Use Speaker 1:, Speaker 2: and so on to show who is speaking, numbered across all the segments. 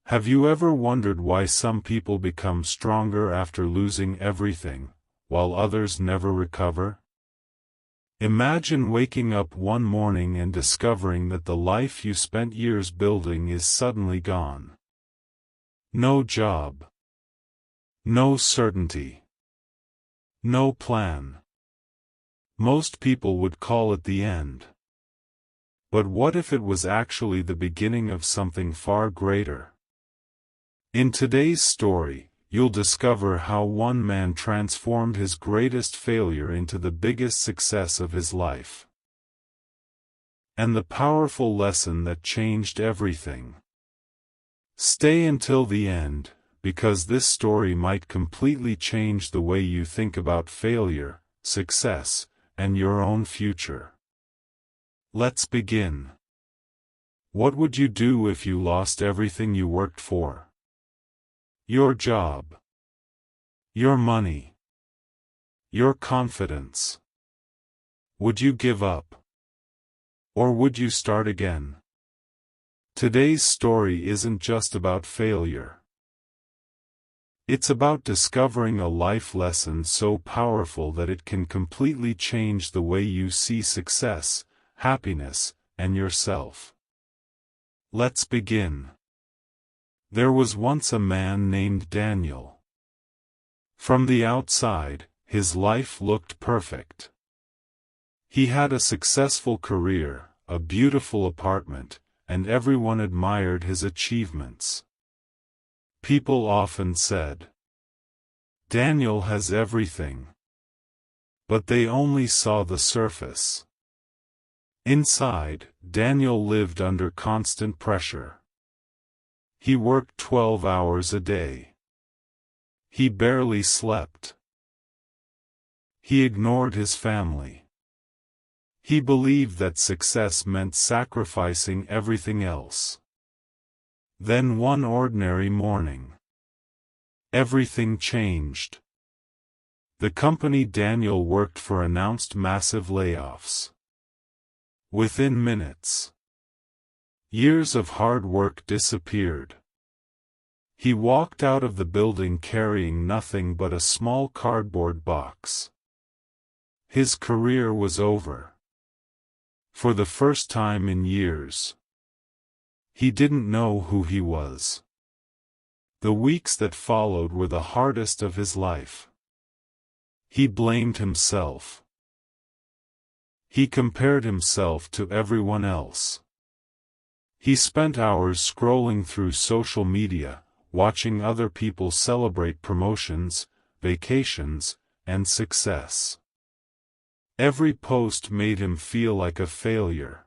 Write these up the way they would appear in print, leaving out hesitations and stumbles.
Speaker 1: Have you ever wondered why some people become stronger after losing everything, while others never recover? Imagine waking up one morning and discovering that the life you spent years building is suddenly gone. No job. No certainty. No plan. Most people would call it the end. But what if it was actually the beginning of something far greater? In today's story, you'll discover how one man transformed his greatest failure into the biggest success of his life. And the powerful lesson that changed everything. Stay until the end, because this story might completely change the way you think about failure, success, and your own future. Let's begin. What would you do if you lost everything you worked for? Your job. Your money. Your confidence. Would you give up? Or would you start again? Today's story isn't just about failure. It's about discovering a life lesson so powerful that it can completely change the way you see success, happiness, and yourself. Let's begin. There was once a man named Daniel. From the outside, his life looked perfect. He had a successful career, a beautiful apartment, and everyone admired his achievements. People often said, "Daniel has everything." But they only saw the surface. Inside, Daniel lived under constant pressure. He worked 12 hours a day. He barely slept. He ignored his family. He believed that success meant sacrificing everything else. Then one ordinary morning, everything changed. The company Daniel worked for announced massive layoffs. Within minutes, years of hard work disappeared. He walked out of the building carrying nothing but a small cardboard box. His career was over. For the first time in years, he didn't know who he was. The weeks that followed were the hardest of his life. He blamed himself. He compared himself to everyone else. He spent hours scrolling through social media, watching other people celebrate promotions, vacations, and success. Every post made him feel like a failure.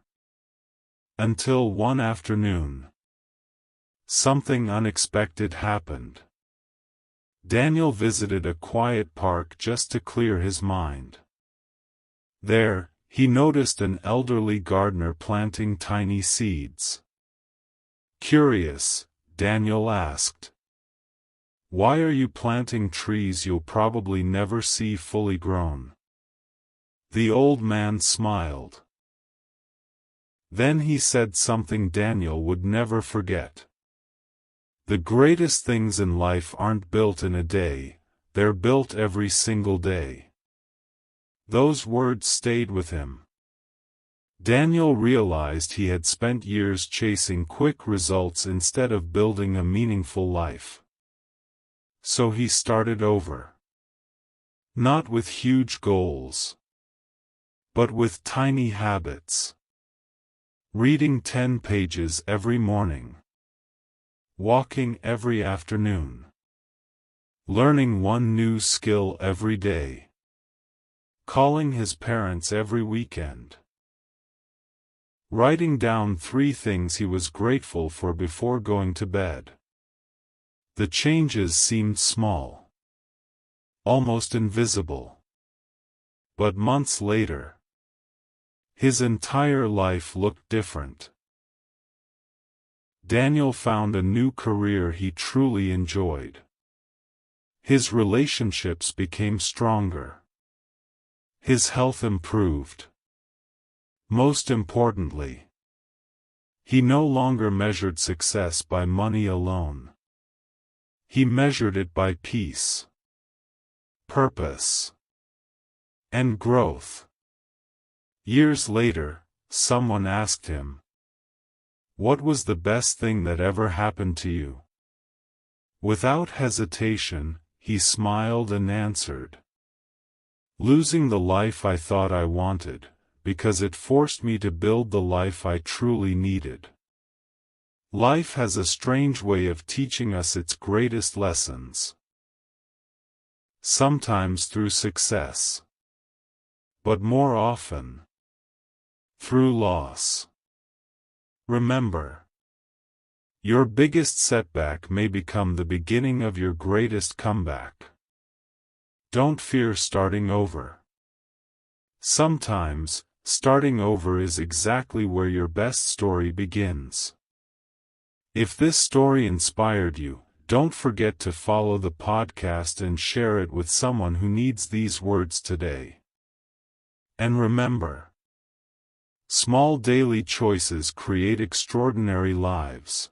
Speaker 1: Until one afternoon, something unexpected happened. Daniel visited a quiet park just to clear his mind. There, he noticed an elderly gardener planting tiny seeds. Curious, Daniel asked, "Why are you planting trees you'll probably never see fully grown?" The old man smiled. Then he said something Daniel would never forget. "The greatest things in life aren't built in a day, they're built every single day." Those words stayed with him. Daniel realized he had spent years chasing quick results instead of building a meaningful life. So he started over. Not with huge goals, but with tiny habits. Reading 10 pages every morning. Walking every afternoon. Learning one new skill every day. Calling his parents every weekend. Writing down 3 things he was grateful for before going to bed. The changes seemed small. Almost invisible. But months later, his entire life looked different. Daniel found a new career he truly enjoyed. His relationships became stronger. His health improved. Most importantly, He no longer measured success by money alone. He measured it by peace, purpose, and growth. Years later, someone asked him, "What was the best thing that ever happened to you?" Without hesitation, he smiled and answered, "Losing the life I thought I wanted, because it forced me to build the life I truly needed." Life has a strange way of teaching us its greatest lessons. Sometimes through success, but more often through loss. Remember, your biggest setback may become the beginning of your greatest comeback. Don't fear starting over. Sometimes, starting over is exactly where your best story begins. If this story inspired you, don't forget to follow the podcast and share it with someone who needs these words today. And remember, small daily choices create extraordinary lives.